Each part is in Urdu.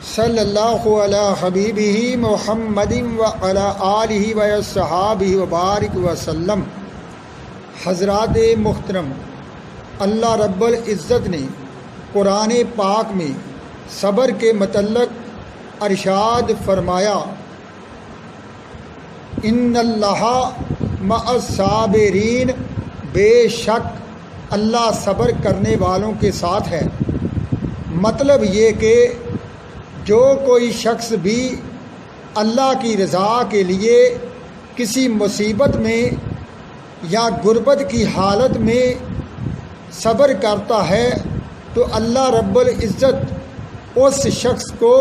صلی اللہ علی حبیبہ محمد وعلی آلہ وصحابہ وبارک وسلم۔ حضرات محترم، اللہ رب العزت نے قرآن پاک میں صبر کے متعلق ارشاد فرمایا، ان اللہ مع الصابرین، بے شک اللہ صبر کرنے والوں کے ساتھ ہے۔ مطلب یہ کہ جو کوئی شخص بھی اللہ کی رضا کے لیے کسی مصیبت میں یا غربت کی حالت میں صبر کرتا ہے تو اللہ رب العزت اس شخص کو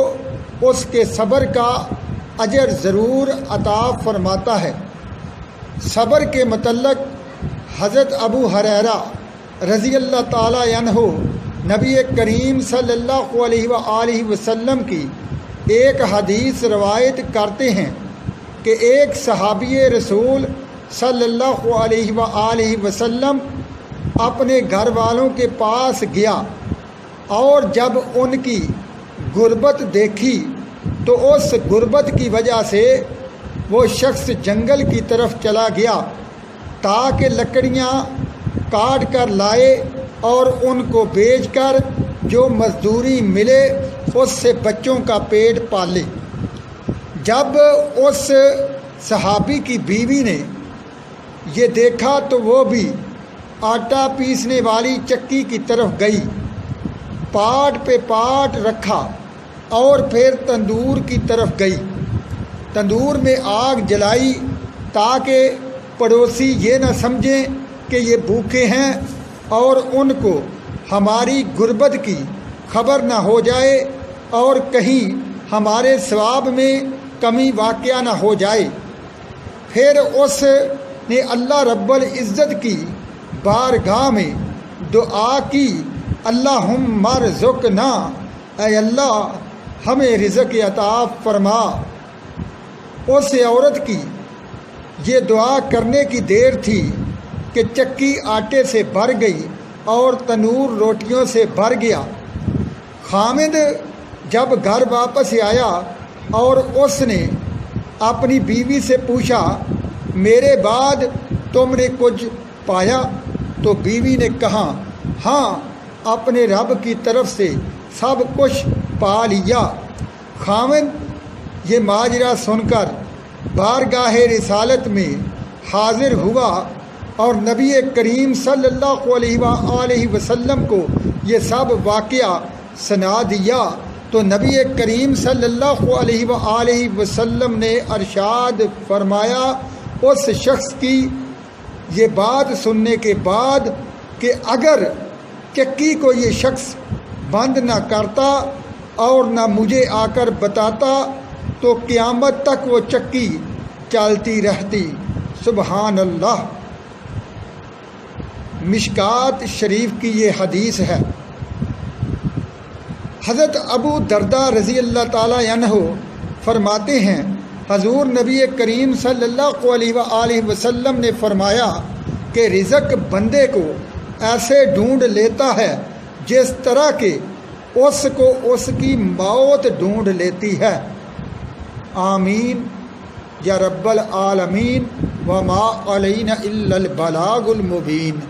اس کے صبر کا اجر ضرور عطا فرماتا ہے۔ صبر کے متعلق حضرت ابو ہریرہ رضی اللہ تعالی عنہ نبی کریم صلی اللہ علیہ وآلہ وسلم کی ایک حدیث روایت کرتے ہیں کہ ایک صحابی رسول صلی اللہ علیہ وآلہ وسلم اپنے گھر والوں کے پاس گیا اور جب ان کی غربت دیکھی تو اس غربت کی وجہ سے وہ شخص جنگل کی طرف چلا گیا تاکہ لکڑیاں کاٹ کر لائے اور ان کو بیچ کر جو مزدوری ملے اس سے بچوں کا پیٹ پالے۔ جب اس صحابی کی بیوی نے یہ دیکھا تو وہ بھی آٹا پیسنے والی چکی کی طرف گئی، پاٹ پہ پاٹ رکھا اور پھر تندور کی طرف گئی، تندور میں آگ جلائی تاکہ پڑوسی یہ نہ سمجھیں کہ یہ بھوکے ہیں اور ان کو ہماری غربت کی خبر نہ ہو جائے اور کہیں ہمارے ثواب میں کمی واقع نہ ہو جائے۔ پھر اس نے اللہ رب العزت کی بارگاہ میں دعا کی، اللہم ارزقنا، اے اللہ ہمیں رزق عطا فرما۔ اس عورت کی یہ دعا کرنے کی دیر تھی کہ چکی آٹے سے بھر گئی اور تنور روٹیوں سے بھر گیا۔ خامد جب گھر واپس آیا اور اس نے اپنی بیوی سے پوچھا، میرے بعد تم نے کچھ پایا؟ تو بیوی نے کہا، ہاں اپنے رب کی طرف سے سب کچھ پا لیا۔ خامد یہ ماجرا سن کر بارگاہ رسالت میں حاضر ہوا اور نبی کریم صلی اللہ علیہ وآلہ وسلم کو یہ سب واقعہ سنا دیا تو نبی کریم صلی اللہ علیہ وآلہ وسلم نے ارشاد فرمایا اس شخص کی یہ بات سننے کے بعد کہ اگر چکی کو یہ شخص بند نہ کرتا اور نہ مجھے آ کر بتاتا تو قیامت تک وہ چکی چلتی رہتی۔ سبحان اللہ۔ مشکات شریف کی یہ حدیث ہے۔ حضرت ابو درداء رضی اللہ تعالی عنہ فرماتے ہیں، حضور نبی کریم صلی اللہ علیہ وآلہ وسلم نے فرمایا کہ رزق بندے کو ایسے ڈھونڈ لیتا ہے جس طرح کہ اس کو اس کی موت ڈھونڈ لیتی ہے۔ آمین یا رب العالمین، وما علینا الا البلاغ المبین۔